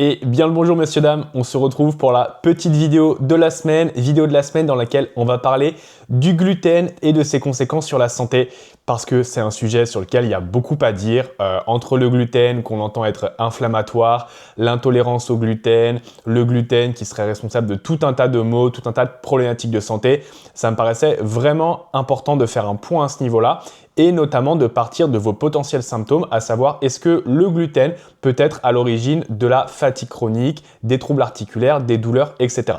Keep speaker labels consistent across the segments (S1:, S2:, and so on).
S1: Et bien le bonjour messieurs dames, on se retrouve pour la petite vidéo de la semaine dans laquelle on va parler du gluten et de ses conséquences sur la santé parce que c'est un sujet sur lequel il y a beaucoup à dire entre le gluten qu'on entend être inflammatoire, l'intolérance au gluten, le gluten qui serait responsable de tout un tas de maux, tout un tas de problématiques de santé. Ça me paraissait vraiment important de faire un point à ce niveau-là et notamment de partir de vos potentiels symptômes, à savoir est-ce que le gluten peut être à l'origine de la fatigue chronique, des troubles articulaires, des douleurs, etc.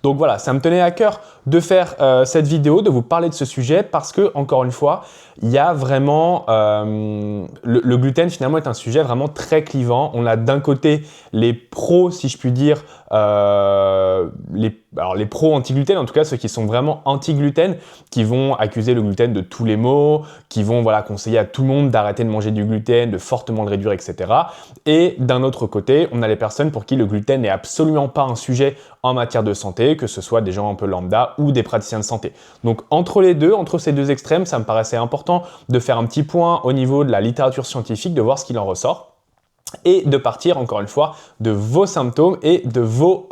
S1: Donc voilà, ça me tenait à cœur de faire cette vidéo, de vous parler de ce sujet parce que, encore une fois, il y a vraiment… le gluten finalement est un sujet vraiment très clivant. On a d'un côté les pros, si je puis dire, les pros anti-gluten, en tout cas ceux qui sont vraiment anti-gluten, qui vont accuser le gluten de tous les maux, qui vont conseiller à tout le monde d'arrêter de manger du gluten, de fortement le réduire, etc. Et d'un autre côté, on a les personnes pour qui le gluten n'est absolument pas un sujet en matière de santé, que ce soit des gens un peu lambda ou des praticiens de santé. Donc entre les deux, entre ces deux extrêmes, ça me paraissait important de faire un petit point au niveau de la littérature scientifique, de voir ce qu'il en ressort et de partir encore une fois de vos symptômes et de vos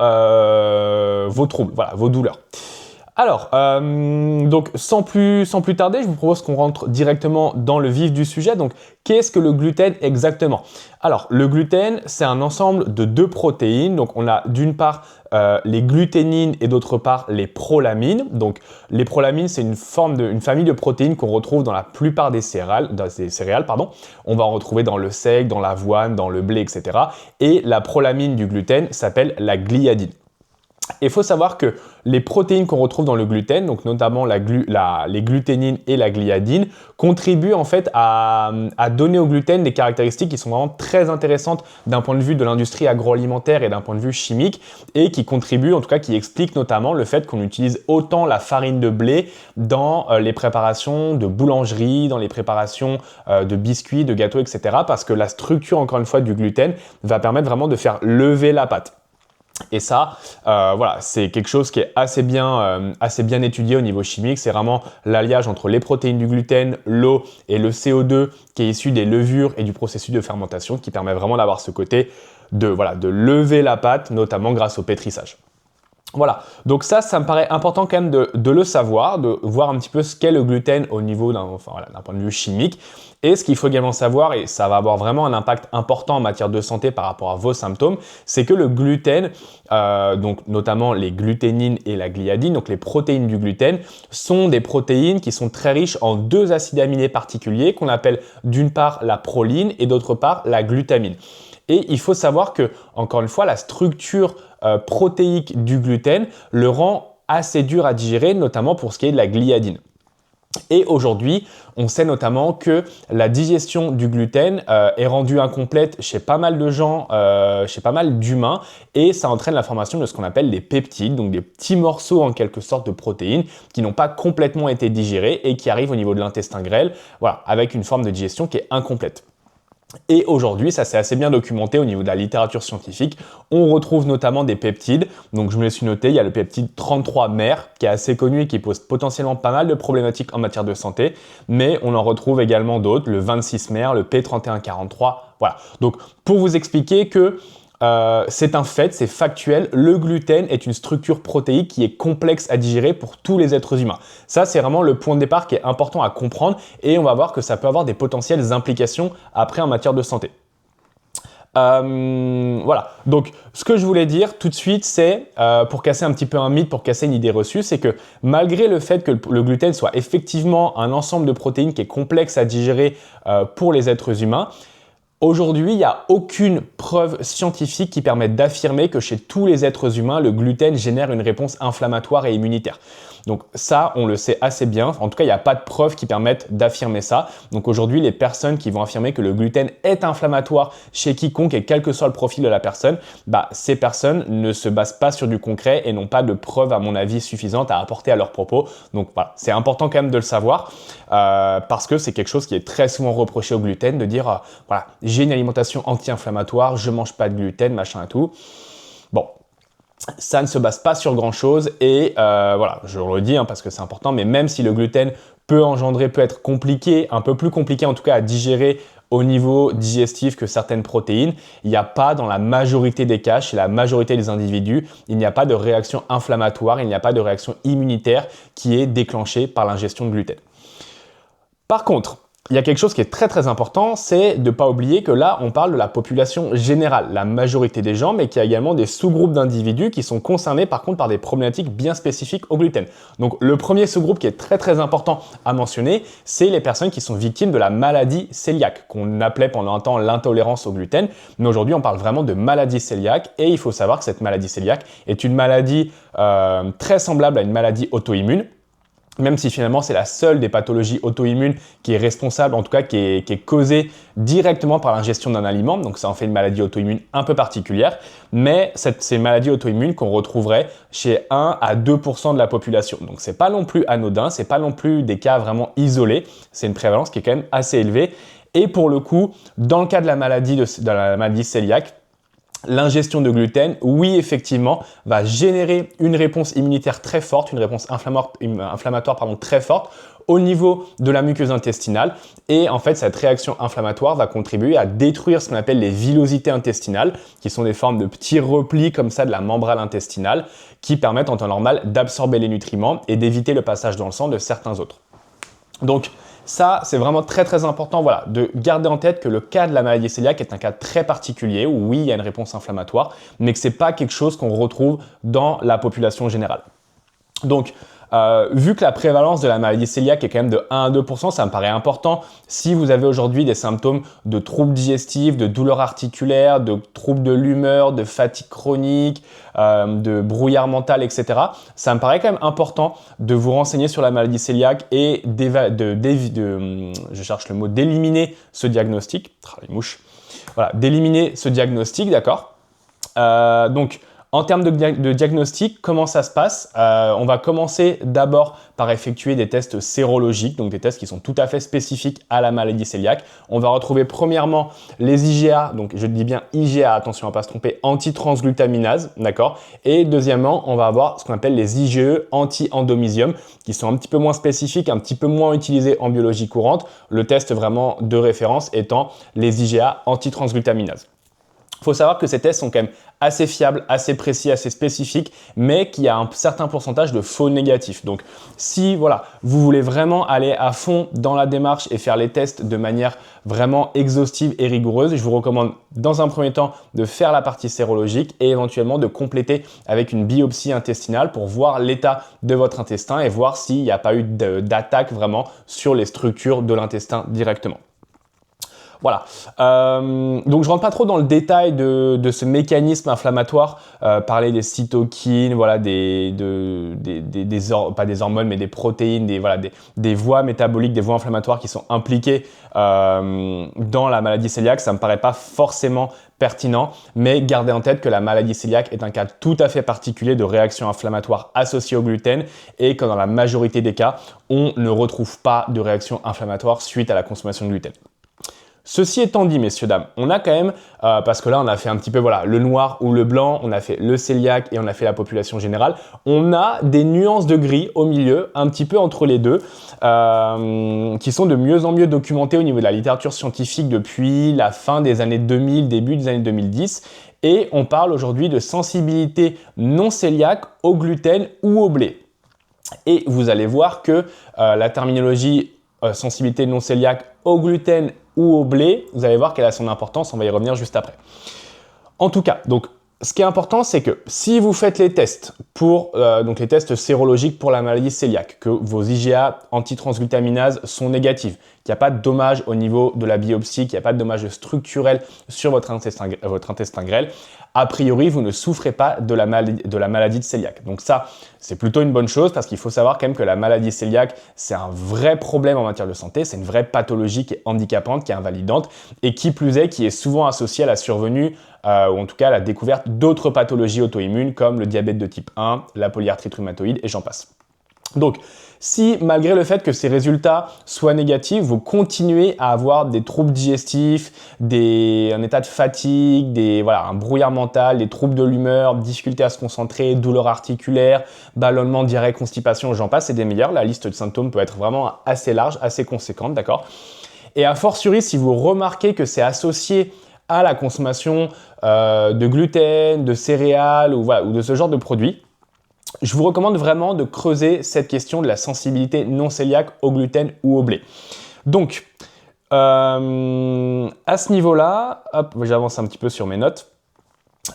S1: troubles, voilà, vos douleurs. Alors, donc sans plus tarder, je vous propose qu'on rentre directement dans le vif du sujet. Donc, qu'est-ce que le gluten exactement? Alors, le gluten, c'est un ensemble de deux protéines. Donc, on a d'une part les gluténines et d'autre part les prolamines. Donc, les prolamines, c'est une famille de protéines qu'on retrouve dans la plupart des céréales, On va en retrouver dans le seigle, dans l'avoine, dans le blé, etc. Et la prolamine du gluten s'appelle la gliadine. Il faut savoir que les protéines qu'on retrouve dans le gluten, donc notamment les gluténines et la gliadine, contribuent en fait à donner au gluten des caractéristiques qui sont vraiment très intéressantes d'un point de vue de l'industrie agroalimentaire et d'un point de vue chimique et qui contribuent, en tout cas qui expliquent notamment le fait qu'on utilise autant la farine de blé dans les préparations de boulangerie, dans les préparations de biscuits, de gâteaux, etc. parce que la structure, encore une fois, du gluten va permettre vraiment de faire lever la pâte. Et ça, c'est quelque chose qui est assez bien étudié au niveau chimique. C'est vraiment l'alliage entre les protéines du gluten, l'eau et le CO2 qui est issu des levures et du processus de fermentation qui permet vraiment d'avoir ce côté de lever la pâte, notamment grâce au pétrissage. Voilà, donc ça me paraît important quand même de le savoir, de voir un petit peu ce qu'est le gluten au niveau d'un point de vue chimique. Et ce qu'il faut également savoir, et ça va avoir vraiment un impact important en matière de santé par rapport à vos symptômes, c'est que le gluten, donc notamment les gluténines et la gliadine, donc les protéines du gluten, sont des protéines qui sont très riches en deux acides aminés particuliers qu'on appelle d'une part la proline et d'autre part la glutamine. Et il faut savoir que, encore une fois, la structure protéique du gluten le rend assez dur à digérer, notamment pour ce qui est de la gliadine. Et aujourd'hui, on sait notamment que la digestion du gluten est rendue incomplète chez pas mal de gens, chez pas mal d'humains, et ça entraîne la formation de ce qu'on appelle des peptides, donc des petits morceaux en quelque sorte de protéines qui n'ont pas complètement été digérés et qui arrivent au niveau de l'intestin grêle, avec une forme de digestion qui est incomplète. Et aujourd'hui, ça s'est assez bien documenté au niveau de la littérature scientifique. On retrouve notamment des peptides. Donc je me les suis noté, il y a le peptide 33-MER qui est assez connu et qui pose potentiellement pas mal de problématiques en matière de santé. Mais on en retrouve également d'autres, le 26-MER, le P31-43. Voilà. Donc pour vous expliquer que c'est un fait, c'est factuel, le gluten est une structure protéique qui est complexe à digérer pour tous les êtres humains. Ça, c'est vraiment le point de départ qui est important à comprendre et on va voir que ça peut avoir des potentielles implications après en matière de santé. Voilà, donc ce que je voulais dire tout de suite, c'est pour casser un petit peu un mythe, pour casser une idée reçue, c'est que malgré le fait que le gluten soit effectivement un ensemble de protéines qui est complexe à digérer pour les êtres humains, aujourd'hui, il n'y a aucune preuve scientifique qui permette d'affirmer que chez tous les êtres humains, le gluten génère une réponse inflammatoire et immunitaire. Donc ça, on le sait assez bien. En tout cas, il n'y a pas de preuves qui permettent d'affirmer ça. Donc aujourd'hui, les personnes qui vont affirmer que le gluten est inflammatoire chez quiconque et quel que soit le profil de la personne, ces personnes ne se basent pas sur du concret et n'ont pas de preuves, à mon avis, suffisantes à apporter à leurs propos. Donc voilà, c'est important quand même de le savoir parce que c'est quelque chose qui est très souvent reproché au gluten de dire j'ai une alimentation anti-inflammatoire, je mange pas de gluten, machin et tout. Bon, ça ne se base pas sur grand chose et je le redis parce que c'est important, mais même si le gluten peut être compliqué, un peu plus compliqué en tout cas à digérer au niveau digestif que certaines protéines, il n'y a pas dans la majorité des cas, chez la majorité des individus, il n'y a pas de réaction inflammatoire, il n'y a pas de réaction immunitaire qui est déclenchée par l'ingestion de gluten. Par contre, il y a quelque chose qui est très très important, c'est de ne pas oublier que là, on parle de la population générale, la majorité des gens, mais qu'il y a également des sous-groupes d'individus qui sont concernés par contre par des problématiques bien spécifiques au gluten. Donc le premier sous-groupe qui est très très important à mentionner, c'est les personnes qui sont victimes de la maladie cœliaque, qu'on appelait pendant un temps l'intolérance au gluten, mais aujourd'hui on parle vraiment de maladie cœliaque et il faut savoir que cette maladie cœliaque est une maladie très semblable à une maladie auto-immune. Même si finalement c'est la seule des pathologies auto-immunes qui est responsable, en tout cas qui est causée directement par l'ingestion d'un aliment, donc ça en fait une maladie auto-immune un peu particulière, mais c'est une maladie auto-immune qu'on retrouverait chez 1 à 2% de la population. Donc c'est pas non plus anodin, c'est pas non plus des cas vraiment isolés, c'est une prévalence qui est quand même assez élevée. Et pour le coup, dans le cas de la maladie cœliaque, l'ingestion de gluten, oui, effectivement, va générer une réponse immunitaire très forte, une réponse inflammatoire très forte au niveau de la muqueuse intestinale. Et en fait, cette réaction inflammatoire va contribuer à détruire ce qu'on appelle les villosités intestinales, qui sont des formes de petits replis comme ça de la membrane intestinale, qui permettent en temps normal d'absorber les nutriments et d'éviter le passage dans le sang de certains autres. Donc, ça, c'est vraiment très très important de garder en tête que le cas de la maladie cœliaque est un cas très particulier où oui, il y a une réponse inflammatoire, mais que ce n'est pas quelque chose qu'on retrouve dans la population générale. Donc, vu que la prévalence de la maladie cœliaque est quand même de 1 à 2%, ça me paraît important. Si vous avez aujourd'hui des symptômes de troubles digestifs, de douleurs articulaires, de troubles de l'humeur, de fatigue chronique, de brouillard mental, etc., ça me paraît quand même important de vous renseigner sur la maladie cœliaque et je cherche le mot, d'éliminer ce diagnostic. Les mouches. Voilà, d'éliminer ce diagnostic, d'accord. Donc, en termes de diagnostic, comment ça se passe? On va commencer d'abord par effectuer des tests sérologiques, donc des tests qui sont tout à fait spécifiques à la maladie cœliaque. On va retrouver premièrement les IgA, donc je dis bien IgA, attention à ne pas se tromper, antitransglutaminase, d'accord? Et deuxièmement, on va avoir ce qu'on appelle les IgE anti-endomysium, qui sont un petit peu moins spécifiques, un petit peu moins utilisés en biologie courante. Le test vraiment de référence étant les IgA antitransglutaminase. Il faut savoir que ces tests sont quand même assez fiables, assez précis, assez spécifiques, mais qu'il y a un certain pourcentage de faux négatifs. Donc, si vous voulez vraiment aller à fond dans la démarche et faire les tests de manière vraiment exhaustive et rigoureuse, je vous recommande dans un premier temps de faire la partie sérologique et éventuellement de compléter avec une biopsie intestinale pour voir l'état de votre intestin et voir s'il n'y a pas eu d'attaque vraiment sur les structures de l'intestin directement. Voilà, donc je rentre pas trop dans le détail de ce mécanisme inflammatoire, parler des cytokines, pas des hormones mais des protéines, des voies métaboliques, des voies inflammatoires qui sont impliquées dans la maladie cœliaque, ça me paraît pas forcément pertinent, mais gardez en tête que la maladie cœliaque est un cas tout à fait particulier de réaction inflammatoire associée au gluten et que dans la majorité des cas, on ne retrouve pas de réaction inflammatoire suite à la consommation de gluten. Ceci étant dit, messieurs, dames, on a quand même, parce que là on a fait un petit peu le noir ou le blanc, on a fait le cœliaque et on a fait la population générale, on a des nuances de gris au milieu, un petit peu entre les deux, qui sont de mieux en mieux documentées au niveau de la littérature scientifique depuis la fin des années 2000, début des années 2010. Et on parle aujourd'hui de sensibilité non cœliaque au gluten ou au blé. Et vous allez voir que la terminologie sensibilité non cœliaque au gluten ou au blé, vous allez voir qu'elle a son importance, on va y revenir juste après. En tout cas, donc ce qui est important, c'est que si vous faites les tests donc les tests sérologiques pour la maladie cœliaque, que vos IgA antitransglutaminase sont négatives, qu'il n'y a pas de dommage au niveau de la biopsie, qu'il n'y a pas de dommage structurel sur votre intestin grêle, a priori, vous ne souffrez pas de la maladie de cœliaque. Donc ça, c'est plutôt une bonne chose parce qu'il faut savoir quand même que la maladie cœliaque, c'est un vrai problème en matière de santé, c'est une vraie pathologie qui est handicapante, qui est invalidante et qui plus est, qui est souvent associée à la survenue ou en tout cas à la découverte d'autres pathologies auto-immunes comme le diabète de type 1, la polyarthrite rhumatoïde et j'en passe. Donc, si malgré le fait que ces résultats soient négatifs, vous continuez à avoir des troubles digestifs, un état de fatigue, un brouillard mental, des troubles de l'humeur, difficulté à se concentrer, douleurs articulaires, ballonnement, diarrhée, constipation, j'en passe, c'est des meilleurs. La liste de symptômes peut être vraiment assez large, assez conséquente, d'accord ? Et a fortiori, si vous remarquez que c'est associé à la consommation de gluten, de céréales ou de ce genre de produits, je vous recommande vraiment de creuser cette question de la sensibilité non cœliaque au gluten ou au blé. Donc, à ce niveau-là, hop, j'avance un petit peu sur mes notes.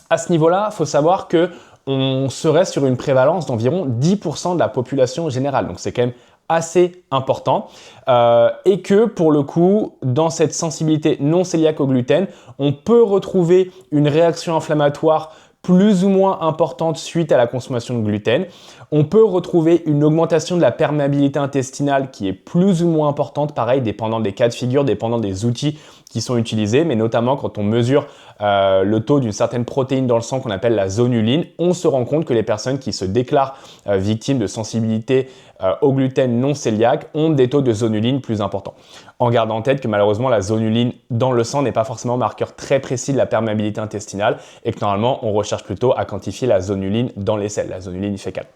S1: À ce niveau-là, il faut savoir que on serait sur une prévalence d'environ 10% de la population générale. Donc, c'est quand même assez important. Et que pour le coup, dans cette sensibilité non cœliaque au gluten, on peut retrouver une réaction inflammatoire plus ou moins importante suite à la consommation de gluten. On peut retrouver une augmentation de la perméabilité intestinale qui est plus ou moins importante, pareil, dépendant des cas de figure, dépendant des outils qui sont utilisés, mais notamment quand on mesure le taux d'une certaine protéine dans le sang qu'on appelle la zonuline, on se rend compte que les personnes qui se déclarent victimes de sensibilité au gluten non cœliaque ont des taux de zonuline plus importants. En gardant en tête que malheureusement la zonuline dans le sang n'est pas forcément un marqueur très précis de la perméabilité intestinale et que normalement on recherche plutôt à quantifier la zonuline dans les selles, la zonuline fécale.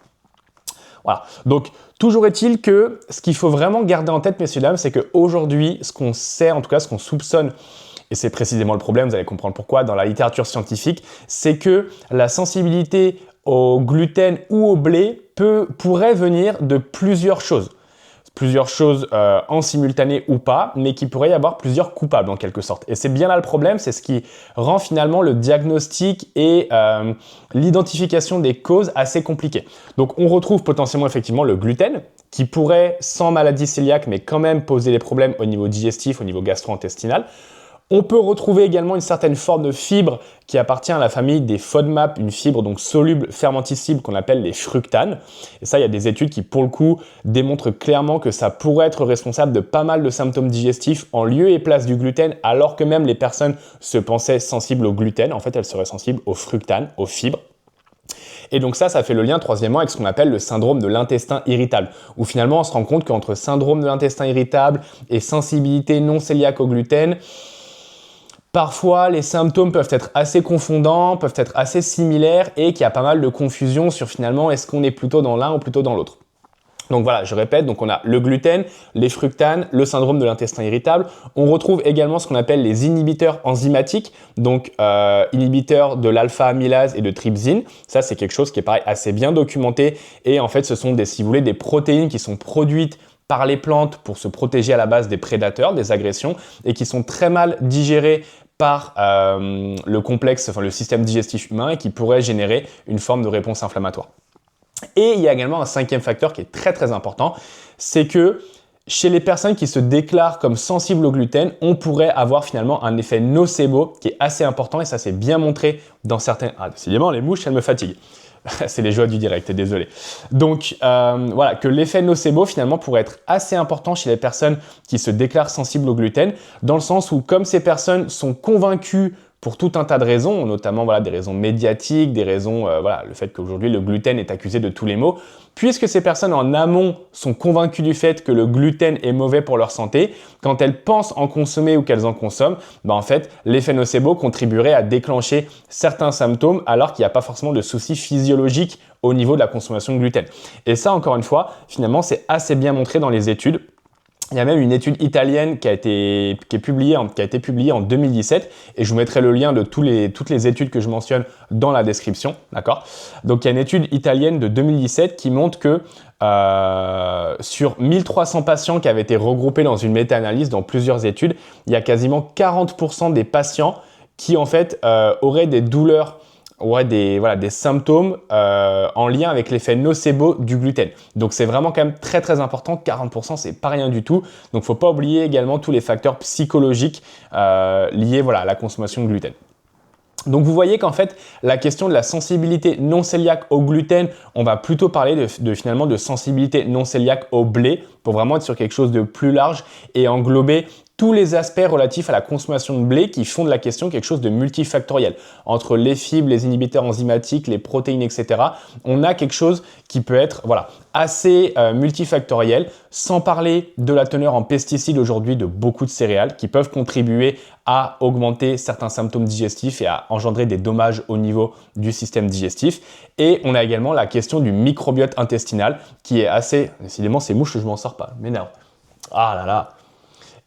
S1: Voilà. Donc, toujours est-il que ce qu'il faut vraiment garder en tête, messieurs, dames, c'est qu'aujourd'hui, ce qu'on sait, en tout cas ce qu'on soupçonne, et c'est précisément le problème, vous allez comprendre pourquoi, dans la littérature scientifique, c'est que la sensibilité au gluten ou au blé pourrait venir de plusieurs choses en simultané ou pas, mais qu'il pourrait y avoir plusieurs coupables en quelque sorte. Et c'est bien là le problème, c'est ce qui rend finalement le diagnostic et l'identification des causes assez compliqué. Donc on retrouve potentiellement effectivement le gluten, qui pourrait, sans maladie cœliaque, mais quand même poser des problèmes au niveau digestif, au niveau gastro-intestinal. On peut retrouver également une certaine forme de fibre qui appartient à la famille des FODMAP, une fibre donc soluble fermentescible qu'on appelle les fructanes. Et ça, il y a des études qui, pour le coup, démontrent clairement que ça pourrait être responsable de pas mal de symptômes digestifs en lieu et place du gluten, alors que même les personnes se pensaient sensibles au gluten. En fait, elles seraient sensibles aux fructanes, aux fibres. Et donc ça fait le lien troisièmement avec ce qu'on appelle le syndrome de l'intestin irritable, où finalement on se rend compte qu'entre syndrome de l'intestin irritable et sensibilité non cœliaque au gluten, parfois, les symptômes peuvent être assez confondants, peuvent être assez similaires et qu'il y a pas mal de confusion sur finalement est-ce qu'on est plutôt dans l'un ou plutôt dans l'autre. Donc voilà, je répète, donc on a le gluten, les fructanes, le syndrome de l'intestin irritable. On retrouve également ce qu'on appelle les inhibiteurs enzymatiques, donc inhibiteurs de l'alpha-amylase et de trypsine. Ça, c'est quelque chose qui est pareil assez bien documenté et en fait, ce sont si vous voulez, des protéines qui sont produites par les plantes pour se protéger à la base des prédateurs, des agressions, et qui sont très mal digérées par le système digestif humain et qui pourraient générer une forme de réponse inflammatoire. Et il y a également un cinquième facteur qui est très très important, c'est que chez les personnes qui se déclarent comme sensibles au gluten, on pourrait avoir finalement un effet nocebo qui est assez important et ça c'est bien montré dans certains... Ah, décidément, les mouches, elles me fatiguent. C'est les joies du direct, désolé. Donc voilà, que l'effet nocebo finalement pourrait être assez important chez les personnes qui se déclarent sensibles au gluten, dans le sens où comme ces personnes sont convaincues pour tout un tas de raisons, notamment des raisons médiatiques, des raisons, le fait qu'aujourd'hui le gluten est accusé de tous les maux, puisque ces personnes en amont sont convaincues du fait que le gluten est mauvais pour leur santé, quand elles pensent en consommer ou qu'elles en consomment, en fait, l'effet nocebo contribuerait à déclencher certains symptômes alors qu'il n'y a pas forcément de soucis physiologiques au niveau de la consommation de gluten. Et ça, encore une fois, finalement, c'est assez bien montré dans les études. Il y a même une étude italienne qui a été publiée en 2017 et je vous mettrai le lien de toutes les études que je mentionne dans la description, d'accord? Donc il y a une étude italienne de 2017 qui montre que sur 1300 patients qui avaient été regroupés dans une méta-analyse dans plusieurs études, il y a quasiment 40% des patients qui en fait auraient des douleurs, des symptômes en lien avec l'effet nocebo du gluten. Donc c'est vraiment quand même très très important, 40% c'est pas rien du tout. Donc faut pas oublier également tous les facteurs psychologiques liés à la consommation de gluten. Donc vous voyez qu'en fait la question de la sensibilité non cœliaque au gluten, on va plutôt parler finalement de sensibilité non cœliaque au blé pour vraiment être sur quelque chose de plus large et englober tous les aspects relatifs à la consommation de blé qui font de la question quelque chose de multifactoriel. Entre les fibres, les inhibiteurs enzymatiques, les protéines, etc., on a quelque chose qui peut être assez multifactoriel, sans parler de la teneur en pesticides aujourd'hui de beaucoup de céréales qui peuvent contribuer à augmenter certains symptômes digestifs et à engendrer des dommages au niveau du système digestif. Et on a également la question du microbiote intestinal qui est assez... Décidément, ces mouches, je m'en sors pas, m'énerve. Ah là là.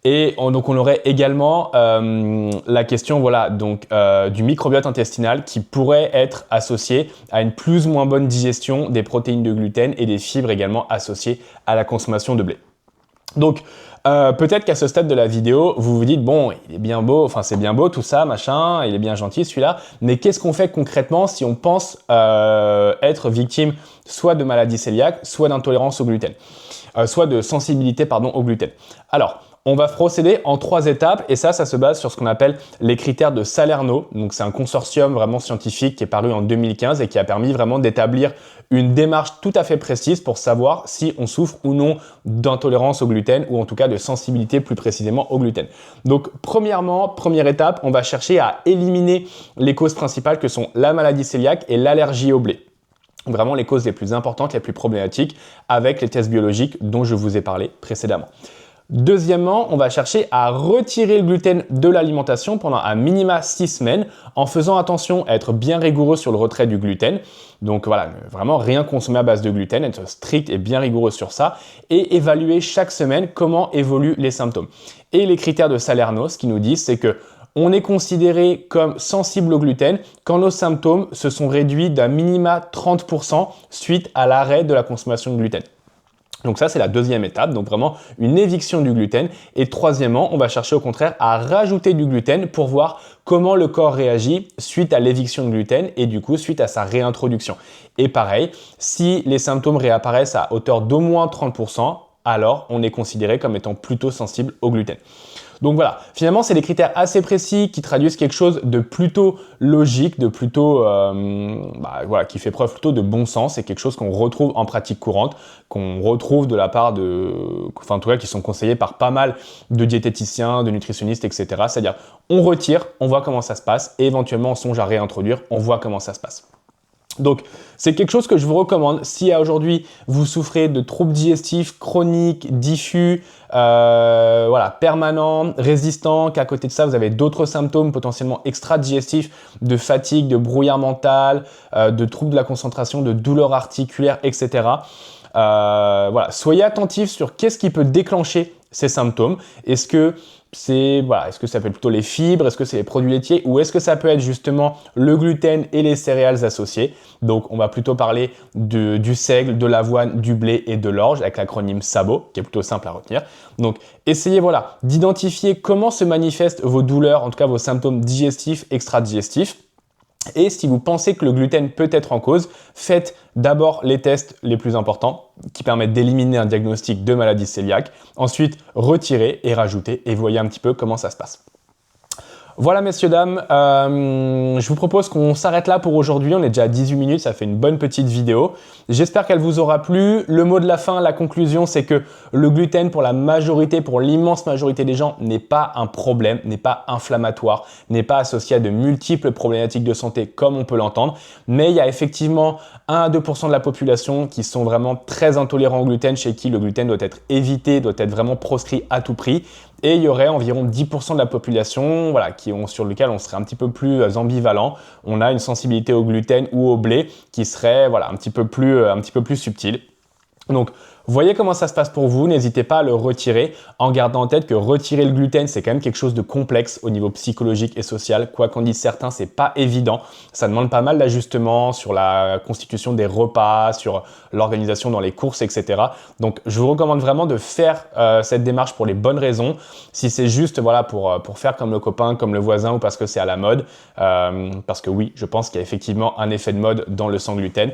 S1: Et donc on aurait également la question voilà, donc, du microbiote intestinal qui pourrait être associé à une plus ou moins bonne digestion des protéines de gluten et des fibres également associées à la consommation de blé. Donc peut-être qu'à ce stade de la vidéo, vous vous dites bon, il est bien beau, enfin c'est bien beau tout ça, machin, il est bien gentil celui-là, mais qu'est-ce qu'on fait concrètement si on pense être victime soit de maladie cœliaque, soit d'intolérance au gluten, soit de sensibilité pardon au gluten. Alors on va procéder en 3 étapes et ça se base sur ce qu'on appelle les critères de Salerno. Donc c'est un consortium vraiment scientifique qui est paru en 2015 et qui a permis vraiment d'établir une démarche tout à fait précise pour savoir si on souffre ou non d'intolérance au gluten ou en tout cas de sensibilité plus précisément au gluten. Donc premièrement, première étape, on va chercher à éliminer les causes principales que sont la maladie cœliaque et l'allergie au blé. Vraiment les causes les plus importantes, les plus problématiques avec les tests biologiques dont je vous ai parlé précédemment. Deuxièmement, on va chercher à retirer le gluten de l'alimentation pendant un minima 6 semaines en faisant attention à être bien rigoureux sur le retrait du gluten. Donc voilà, vraiment rien consommer à base de gluten, être strict et bien rigoureux sur ça et évaluer chaque semaine comment évoluent les symptômes. Et les critères de Salerno, ce qu'ils nous disent, c'est que on est considéré comme sensible au gluten quand nos symptômes se sont réduits d'un minima 30% suite à l'arrêt de la consommation de gluten. Donc ça, c'est la deuxième étape, donc vraiment une éviction du gluten. Et troisièmement, on va chercher au contraire à rajouter du gluten pour voir comment le corps réagit suite à l'éviction de gluten et du coup suite à sa réintroduction. Et pareil, si les symptômes réapparaissent à hauteur d'au moins 30%, alors on est considéré comme étant plutôt sensible au gluten. Donc voilà, finalement, c'est des critères assez précis qui traduisent quelque chose de plutôt logique, de plutôt, voilà, qui fait preuve plutôt de bon sens. C'est quelque chose qu'on retrouve en pratique courante, qu'on retrouve de la part de, enfin en tout cas, qui sont conseillés par pas mal de diététiciens, de nutritionnistes, etc. C'est-à-dire, on retire, on voit comment ça se passe, et éventuellement on songe à réintroduire, on voit comment ça se passe. Donc, c'est quelque chose que je vous recommande si aujourd'hui vous souffrez de troubles digestifs chroniques, diffus, voilà, permanents, résistants, qu'à côté de ça, vous avez d'autres symptômes potentiellement extra-digestifs, de fatigue, de brouillard mental, de troubles de la concentration, de douleurs articulaires, etc. Voilà, soyez attentifs sur qu'est-ce qui peut déclencher ces symptômes. Est-ce que est-ce que ça peut être plutôt les fibres, est-ce que c'est les produits laitiers ou est-ce que ça peut être justement le gluten et les céréales associées? Donc on va plutôt parler du seigle, de l'avoine, du blé et de l'orge avec l'acronyme SABO qui est plutôt simple à retenir. Donc essayez voilà, d'identifier comment se manifestent vos douleurs, en tout cas vos symptômes digestifs, extra-digestifs. Et si vous pensez que le gluten peut être en cause, faites d'abord les tests les plus importants qui permettent d'éliminer un diagnostic de maladie cœliaque. Ensuite, retirez et rajoutez et voyez un petit peu comment ça se passe. Voilà messieurs, dames, je vous propose qu'on s'arrête là pour aujourd'hui. On est déjà à 18 minutes, ça fait une bonne petite vidéo. J'espère qu'elle vous aura plu. Le mot de la fin, la conclusion, c'est que le gluten pour la majorité, pour l'immense majorité des gens, n'est pas un problème, n'est pas inflammatoire, n'est pas associé à de multiples problématiques de santé comme on peut l'entendre. Mais il y a effectivement 1 à 2% de la population qui sont vraiment très intolérants au gluten, chez qui le gluten doit être évité, doit être vraiment proscrit à tout prix. Et il y aurait environ 10% de la population voilà, sur lequel on serait un petit peu plus ambivalent. On a une sensibilité au gluten ou au blé qui serait voilà, un petit peu plus subtile. Donc, voyez comment ça se passe pour vous, n'hésitez pas à le retirer en gardant en tête que retirer le gluten, c'est quand même quelque chose de complexe au niveau psychologique et social. Quoi qu'en disent certains, c'est pas évident. Ça demande pas mal d'ajustements sur la constitution des repas, sur l'organisation dans les courses, etc. Donc, je vous recommande vraiment de faire cette démarche pour les bonnes raisons. Si c'est juste voilà, pour faire comme le copain, comme le voisin ou parce que c'est à la mode, parce que oui, je pense qu'il y a effectivement un effet de mode dans le sans gluten.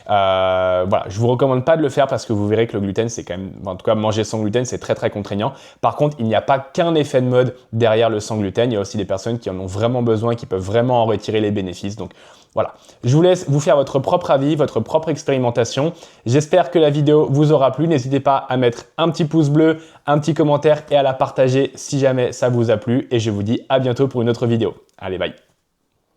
S1: Voilà, je vous recommande pas de le faire parce que vous verrez que le gluten, c'est quand même, en tout cas manger sans gluten, c'est très très contraignant. Par contre, il n'y a pas qu'un effet de mode derrière le sans gluten, il y a aussi des personnes qui en ont vraiment besoin, qui peuvent vraiment en retirer les bénéfices. Donc voilà, je vous laisse vous faire votre propre avis, votre propre expérimentation. J'espère que la vidéo vous aura plu. N'hésitez pas à mettre un petit pouce bleu, un petit commentaire et à la partager si jamais ça vous a plu. Et je vous dis à bientôt pour une autre vidéo. Allez, bye!